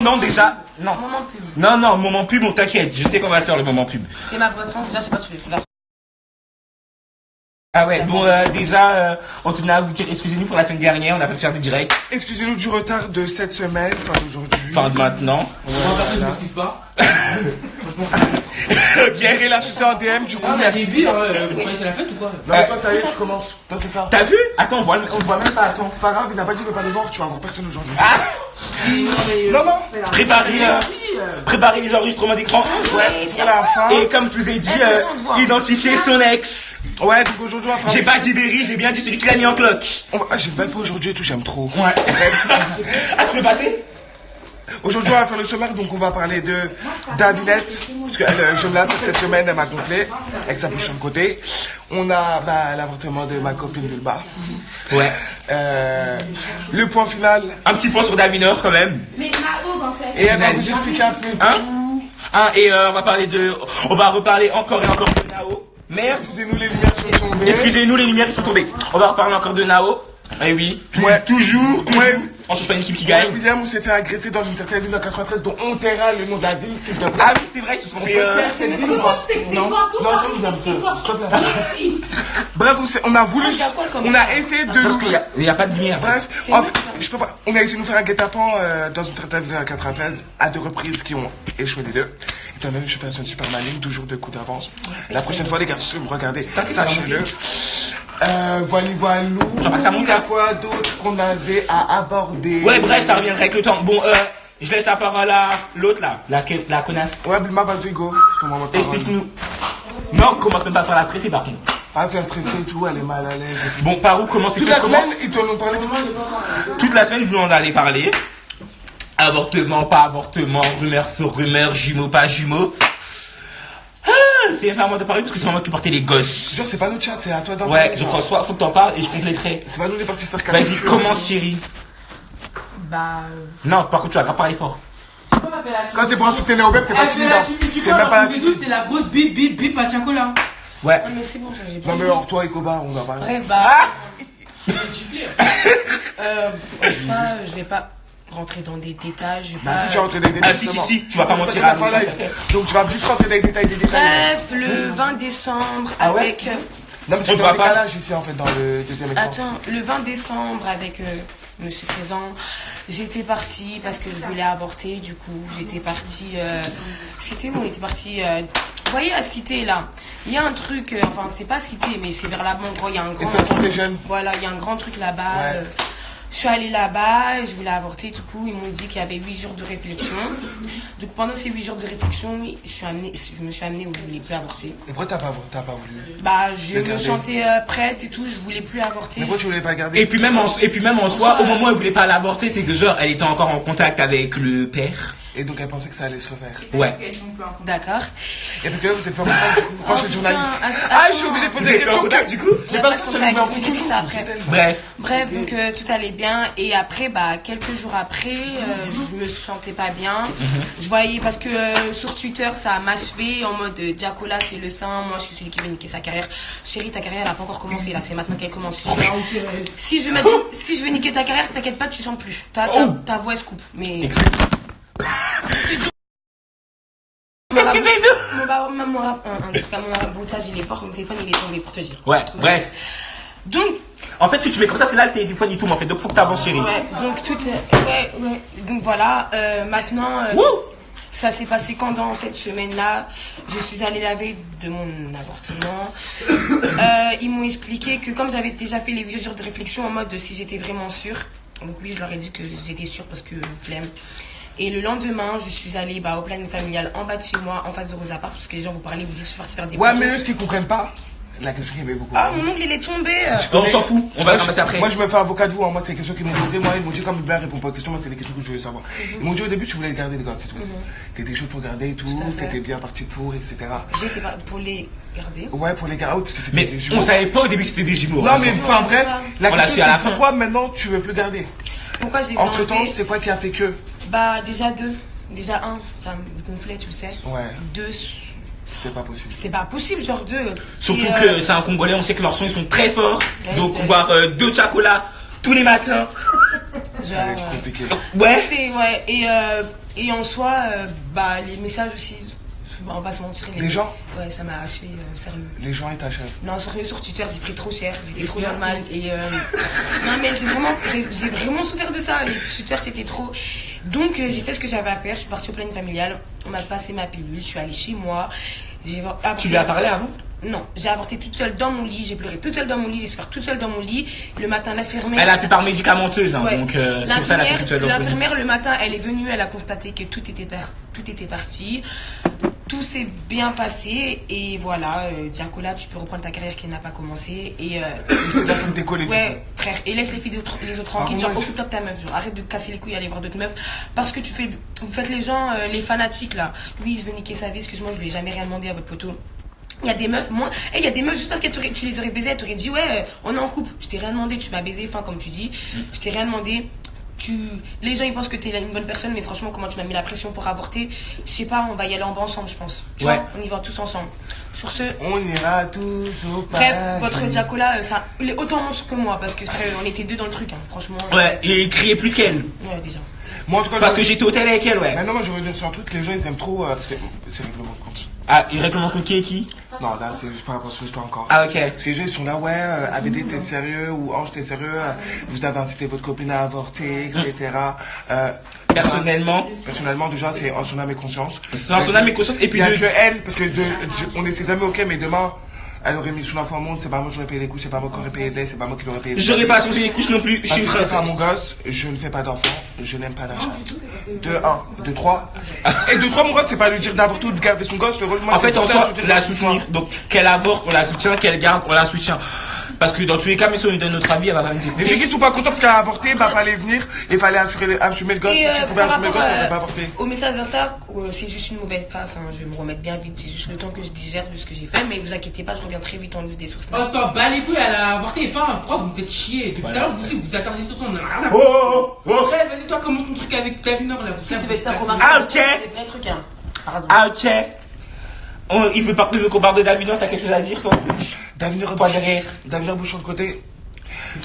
Non, déjà, non. Moment pub. Non, moment pub, on t'inquiète, je sais qu'on va le faire le moment pub. C'est ma boisson, déjà, je sais pas, tu fais. Ah ouais, bon, déjà, on tenait à vous dire, excusez-nous pour la semaine dernière, on a pu faire des directs. Excusez-nous du retard de cette semaine, enfin d'aujourd'hui. Enfin, de maintenant. Ouais, je m'excuse pas. Pierre est là, c'était en DM, du coup, merci. Vous connaissez la fête ou quoi? Non, mais toi, ça y est, tu commences. Toi, c'est ça. T'as vu? Attends, On te voit même pas, attends. C'est pas grave, il a pas dit qu'il veut pas les voir, tu vas avoir personne aujourd'hui. Non, Non. Préparez les enregistrements d'écran. Ouais, pour la fin. Et comme je vous ai dit, identifier son ex. Ouais, donc aujourd'hui, on va faire. J'ai pas dit Berry, j'ai bien dit celui qui l'a mis en cloque. J'ai même pas aujourd'hui et tout, j'aime trop. Ouais. Ah, tu veux passer? Aujourd'hui, on va faire le sommaire, donc on va parler de Davinette, parce que je me lave cette semaine, elle m'a gonflé, avec sa bouche sur le côté. On a l'avortement de ma copine Bulba. Ouais. Le point final. Un petit point sur Davinor quand même. Mais ma aube en fait. Et elle va vous expliquer un peu. Et on va reparler encore et encore de Nao. Merde. Excusez-nous, les lumières sont tombées. Excusez-nous, les lumières sont tombées. On va reparler encore de Nao. Eh oui. Ouais. Toujours. Ouais. On change pas une équipe qui Ouais, gagne. William s'est fait agresser dans une certaine ville en 93, dont on taira le nom de la ville, s'il te plaît. Ah oui, c'est vrai, ils se sont fait. Cette ville ou pas? Non, c'est William, s'il te plaît. Bref, on a voulu. On a essayé de Parce nous. qu'il n'y a pas de lumière. Bref, en fait, je peux pas. On a essayé de nous faire un guet-apens dans une certaine ville en 93 à 2 reprises qui ont échoué les 2. Étant donné que je suis personne super maligne, toujours 2 coups d'avance. La prochaine fois, les gars, si vous me regardez, sachez-le. Voilà. J'en passe à mon cas. Quoi d'autre qu'on avait à aborder? Ouais, bref, ça reviendra avec le temps. Bon, je laisse la parole à l'autre là, la connasse. Ouais, Bulma, vas-y, go. Parce que moi, ma parole. Explique-nous. Non, commence même pas à faire la stresser par contre. Ah, faire stresser et tout, elle est mal à l'aise. Bon, par où commencer? Toute la semaine, ils te l'ont parlé Toute la semaine, vous en allez parler. Avortement, pas avortement, rumeur sur rumeur, jumeaux, pas jumeaux. C'est pas à moi de parler parce que c'est pas moi qui portais les gosses. Genre, c'est pas notre chat, c'est à toi d'en Ouais, parler. je crois soit faut que t'en parles et je compléterai. C'est pas nous les parties sur Vas-y, commence chérie. Bah. Non, par contre tu vas grave parler fort. Quand c'est pour insulter Néobeb, t'es pas timide. T'es même pas timide. T'es la grosse bip à Tiakola. Ouais. Non, mais c'est bon, ça, j'ai Non, mais hors toi et Koba, on va parler. Bref, bah. Je vais pas rentrer dans des détails. Je vais Bah, pas... si tu rentres dans des détails. Ah, si, justement. tu vas pas C'est mentir ça à que nous. la fin, là, donc tu vas vite rentrer dans les détails des détails. Bref, le 20 décembre Ah ouais avec... Non, mais c'est On te un voit pas. décalage ici en fait dans le deuxième écran. Attends, le 20 décembre avec Monsieur Présent, j'étais partie parce que je voulais avorter. Du coup, j'étais partie... C'était où on était parti vous voyez la cité là, il y a un truc, enfin c'est pas cité mais c'est vers là-bas, il y a un grand... Espace pour les jeunes. Voilà, il y a un grand truc là-bas. Ouais. Je suis allée là-bas, je voulais avorter, du coup, ils m'ont dit qu'il y avait 8 jours de réflexion. Donc pendant ces 8 jours de réflexion, je me suis amenée où je voulais plus avorter. Et pourquoi t'as pas voulu? Bah, je Le me garder. sentais prête et tout, je voulais plus avorter. Mais pourquoi tu voulais pas garder? Et puis même en soi, au moment où elle voulait pas l'avorter, c'est que genre elle était encore en contact avec le père. Et donc elle pensait que ça allait se refaire. Ouais. D'accord. Et parce que là vous êtes pas en contact du coup. Moi je suis journaliste. putain, Ah, je suis obligé de Vous poser des êtes en questions contact que du coup? les Parce personnes qu'on se s'est mettent en avec- j'ai dit ça après. Bref. Bref, donc tout allait bien et après, bah, quelques jours après, je me sentais pas bien. Je voyais parce que sur Twitter, ça m'a achevé en mode Diakola c'est le sein, moi je suis celui qui veut niquer sa carrière. Chérie, ta carrière elle a pas encore commencé là, c'est maintenant qu'elle commence. Si je veux niquer ta carrière, t'inquiète pas, tu chantes plus. Ta voix elle se coupe. Mais Excusez-nous. mon rabotage il est fort, mon téléphone il est tombé pour te dire. Ouais, bref. Donc En fait, si tu mets comme ça, c'est là le téléphone il tourne en fait. Donc faut que t'avances chérie. ouais, donc tout ouais. Donc voilà, maintenant ça s'est passé quand dans cette semaine-là, je suis allée la veille de mon avortement. Ils m'ont expliqué que comme j'avais déjà fait les 8 jours de réflexion en mode si j'étais vraiment sûre, donc oui, je leur ai dit que j'étais sûre parce que flemme. Et le lendemain, je suis allée au planning familial en bas de chez moi, en face de Rosa Parks, parce que les gens vous parlaient, vous dites je suis partie faire des Ouais, photos. mais eux, ce qu'ils comprennent pas, c'est la question qui m'aimait beaucoup. Ah, mon ongle il est tombé. On s'en fout. On va le ramasser après. Moi, je me fais avocat de vous. Moi, c'est des questions qu'ils m'ont posées. Moi, ils m'ont dit, comme Hubert répond pas aux questions, moi, c'est des questions que je voulais savoir. Ils m'ont dit au début, tu voulais le garder, les gars, c'est tout. T'étais chaud pour garder et tout. Tout à fait. T'étais bien parti pour, etc. J'étais pas pour les garder. Ouais, pour les gars, oui, parce que c'était Mais des jumeaux. on savait pas au début que c'était des jumeaux. Non, mais enfin, Non, bref, la on l'a question, su à la c'est fin. pourquoi maintenant tu veux plus garder? Pourquoi j'ai Entre temps, enlevé c'est quoi qui a fait que? Bah, déjà 2. Déjà 1, ça me gonflait, tu le sais. Ouais, 2, c'était pas possible. c'était pas possible, genre 2. Surtout que c'est un Congolais, on sait que leurs sons ils sont très forts. Ouais, Donc c'est- voir 2 chocolats tous les matins. Ça va être compliqué. Ouais. Ouais, Et en soi, les messages aussi, on va se mentir. Les gens? Ouais, ça m'a achevé, sérieux. Les gens, ils t'achèvent. Non, sérieux, sur Twitter, j'ai pris trop cher, j'étais trop dans le mal. Et non, mais j'ai vraiment souffert de ça. Les Twitter, c'était trop. Donc, j'ai fait ce que j'avais à faire. Je suis partie au planning familial. On m'a passé ma pilule. Je suis allée chez moi. Tu lui as parlé avant? Non, j'ai avorté toute seule dans mon lit. J'ai pleuré toute seule dans mon lit. J'ai souffert toute seule dans mon lit. Le matin, l'infirmière. Elle a fait par médicamenteuse, hein, ouais. donc c'est pour ça qu'elle a fait toute seule dans son lit. L'infirmière, le matin, elle est venue. Elle a constaté que tout était parti. Tout s'est bien passé et voilà, Diacola, tu peux reprendre ta carrière qui n'a pas commencé et c'est bien de décoller. ouais, frère, et laisse les autres tranquilles, genre occupe-toi de ta meuf, genre arrête de casser les couilles à aller voir d'autres meufs parce que vous faites les gens, les fanatiques là. Oui, je veux niquer sa vie, excuse-moi, je lui ai jamais rien demandé à votre poteau. Il y a des meufs, il y a des meufs juste parce que tu les aurais baisées, elles t'auraient dit ouais, on est en couple. Je t'ai rien demandé, tu m'as baisé, enfin comme tu dis, je t'ai rien demandé. Les gens ils pensent que t'es une bonne personne, mais franchement comment tu m'as mis la pression pour avorter, je sais pas, on va y aller en bas ensemble, je pense. Tu vois, on y va tous ensemble. Sur ce, on ira tous au bref, votre Diacola, il est autant monstre que moi parce que on était deux dans le truc, hein, franchement. Ouais, et il criait plus qu'elle. Ouais, déjà. Moi en tout cas, parce que j'étais au tel avec elle, ouais. Mais non, moi je reviens sur un truc, les gens ils aiment trop parce que c'est règlement de compte. Ah, il règlement de compte qui? Non, là c'est juste par rapport sur l'histoire encore. Ah, ok. Parce que les gens ils sont là, ouais, ABD t'es sérieux ou Ange t'es sérieux, vous avez incité votre copine à avorter, etc. Personnellement, déjà c'est en son âme et conscience. C'est en son âme et conscience et puis il y a que elle, parce que on est ses amis, ok, mais demain. Elle aurait mis son enfant au monde, c'est pas moi qui j'aurais payé les couches, c'est pas moi qui aurais payé l'aide, c'est pas moi qui l'aurais payé. J'aurais pas changé les couches non plus, je suis une princesse. À mon gosse, je ne fais pas d'enfant, je n'aime pas la chatte. De 1, de 3. Et de 3, mon gosse, c'est pas lui dire d'avorter ou de garder son gosse, en fait, en soi, la soutenir. Donc, qu'elle avorte, on la soutient, qu'elle garde, on la soutient. Parce que dans tous les cas, mais si on lui donne notre avis, elle va pas nous écouter. Les filles qui sont pas contentes parce qu'elle a avorté, fallait venir et fallait assumer le gosse. Si tu pouvais assumer le gosse, elle n'aurait pas avorté. Au message d'Insta, c'est juste une mauvaise passe, hein. Je vais me remettre bien vite, c'est juste le temps que je digère de ce que j'ai fait, mais vous inquiétez pas, je reviens très vite en loose des sources. Oh, ça bat les couilles, elle a avorté, enfin, pourquoi vous me faites chier? Depuis tout à l'heure, vous attendez sur son. Oh, vas-y, toi, commence ton truc avec Davinor là. Si tu veux te faire remarquer. Ah, ok. Des vrais trucs, hein. Ah, ok. Il veut qu'on parle de Davinor, t'as quelque chose à dire, toi? Davinor bouche sur le côté.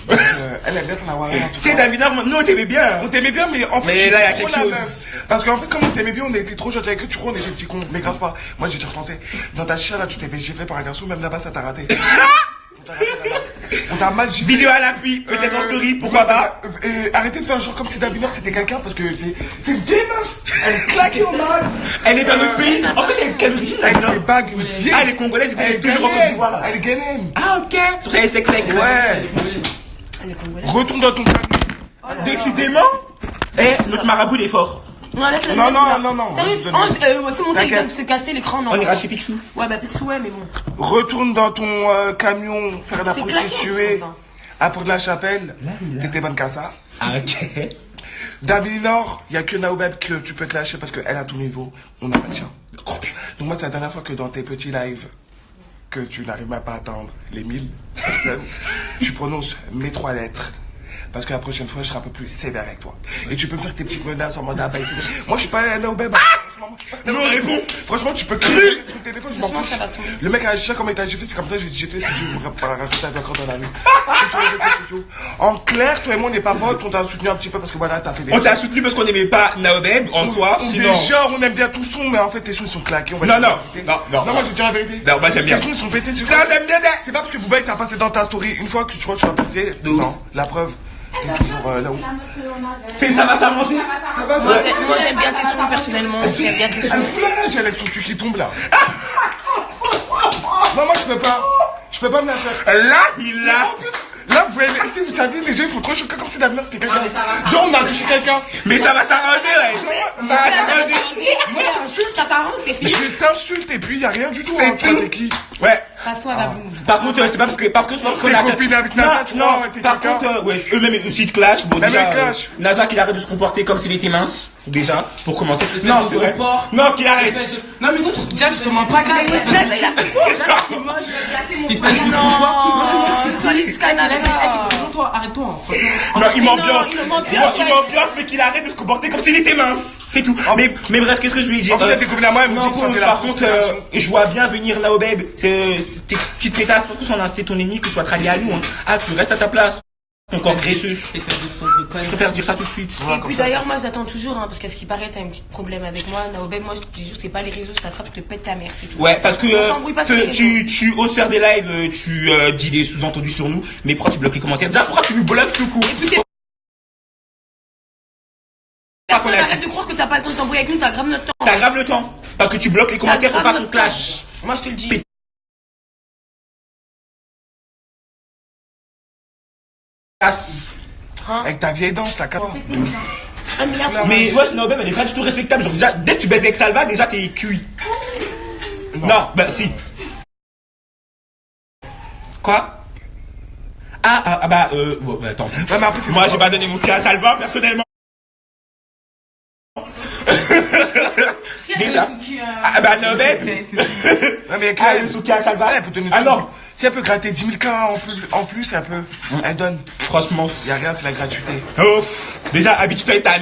Elle aime bien ton avoir. Tu sais, Davinor, nous on t'aimait bien. On t'aimait bien, mais en fait, mais là, il y a quelque chose. Parce qu'en fait, comme on t'aimait bien, on était trop gentil avec eux, tu crois, on était petits cons. Mais grave pas. Moi, j'ai déjà repensé. Dans ta chicha, là, tu t'es fait gifler par un garçon, même là-bas, ça t'a raté. On t'a mal giflé. Vidéo à l'appui, peut-être en story, pourquoi pas? Arrêtez de faire genre comme si Davinor c'était quelqu'un, parce que c'est une vieille meuf. Elle est claquée au max. Elle est dans notre pays. En fait, elle est quelle origine? Elle s'est bague une vieille. Ah, elle est congolaise, elle est toujours en Côte d'Ivoire. Elle est ghanéenne. Ah, ok. Sur sa sec. Ouais. Elle est congolaise. Retourne dans ton camion. Décidément. Notre marabout, il est fort. Non. Sérieux, c'est mon téléphone s'est cassé l'écran, non. On ira chez Picsou. Ouais, Picsou, ouais, mais bon. Retourne dans ton camion faire la prostituée à Port-de-la-Chapelle. T'étais bonne qu'à ça. Ah, ok. Davinor, il y a que Naobeb que tu peux clasher parce qu'elle a ton niveau. On n'a pas de chien. Donc moi, c'est la dernière fois que dans tes petits lives, que tu n'arrives même pas à atteindre les 1000 personnes, tu prononces mes 3 lettres. Parce que la prochaine fois, je serai un peu plus sévère avec toi. Et tu peux me faire tes petites menaces en mode ah bah moi je suis pas un Naobeb. Non, réponds. Franchement, tu peux crier ton téléphone, je m'en Doucement, fiche. ça va tomber. Le mec a dit comment il t'a giflé, c'est comme ça, je vais te gifler si tu me racontes encore dans la rue. C'est sur les réseaux sociaux. En clair, toi et moi, on n'est pas potes, on t'a soutenu un petit peu parce que voilà, t'as fait des. On t'a soutenu parce qu'on n'aimait pas Naobeb en soi. On faisait genre, on aime bien ton son, mais en fait, tes sons ils sont claqués. Non, moi je dis la vérité. Non, moi j'aime bien. Tes sons ils sont pétés, c'est Non, j'aime bien. C'est pas parce que Bouba il t'a passé dans ta story une fois que tu crois que tu vas passer. Non, la preuve. T'es toujours là où. Ça va s'arranger. Moi j'aime bien tes sons personnellement. J'aime bien tes sons. J'ai avec son cul qui tombe là. Non, moi je peux pas me la faire. Là, il l'a. Là, si vous saviez, les gens ils font trop choquer comme si Davinor c'était quelqu'un. Genre, on a touché quelqu'un. Mais ça va s'arranger, ouais. Ça va s'arranger. Moi, je t'insulte. Ça s'arrange, c'est fini. Je t'insulte et puis y a rien du tout. C'est tout. Qui. Ouais. De toute façon, elle va vous. Par contre, c'est pas parce que T'es copine avec Naza, tu vois. Par contre, ouais, eux-mêmes aussi te clash. Bon, déjà, clash. Naza qu'il arrête de se comporter comme s'il était mince. Déjà, pour commencer. Non, c'est vrai. Porc. Non, qu'il arrête. Non, mais toi, déjà, tu fais mon pagaille. Il se passe du Non, sois les Skynaza. Toi, arrête-toi. Non, il m'ambiance. il Il m'ambiance, m'ambiance, mais qu'il arrête de se comporter comme s'il était mince. C'est tout. Mais bref, qu'est-ce que je lui ai dit? En fait, t'es copine à moi, elle me dit que par contre, je vois bien venir Naobeb. Tes petites pétasses, pour tout son c'était ton ennemi que tu vas te rallier à nous. Hein. Ah, tu restes à ta place. Ton corps graisseux. Espèce de sombre conne. Je préfère dire ça tout de suite. Et puis d'ailleurs, moi j'attends toujours, hein, parce qu'à ce qui paraît, t'as un petit problème avec moi. Naobel, moi je te dis juste, c'est pas les réseaux, je t'attrape, je te pète ta mère, c'est tout. Ouais, parce que On s'embrouille pas sur les tu oses faire des lives, tu dis des sous-entendus sur nous, mais pourquoi tu bloques les commentaires? Déjà, pourquoi tu nous bloques tout court? Personne arrête de croire que t'as pas le temps de t'embrouiller avec nous, t'as grave notre temps. T'as grave le temps. Parce que tu bloques les commentaires pour pas qu'on clash. Moi je te le dis. Hein? Avec ta vieille danse, là, Ah, mais là, Mais ouais, Naobel, elle est pas du tout respectable. Genre, déjà, dès que tu baises avec Salva, déjà t'es cuit. Non, bah si. Quoi? Bon, bah, attends. Ouais, mais après, c'est Moi, j'ai pas donné mon cul à Salva, personnellement. Déjà. Ah bah, Naobel. Non, mais Ah, le souki à Salva. elle peut donner Ah tout. non. Si elle peut gratter 10 000 cas en plus, elle peut. Elle donne. Franchement. Y'a rien, c'est la gratuité. Oh, déjà, habitue-toi à ta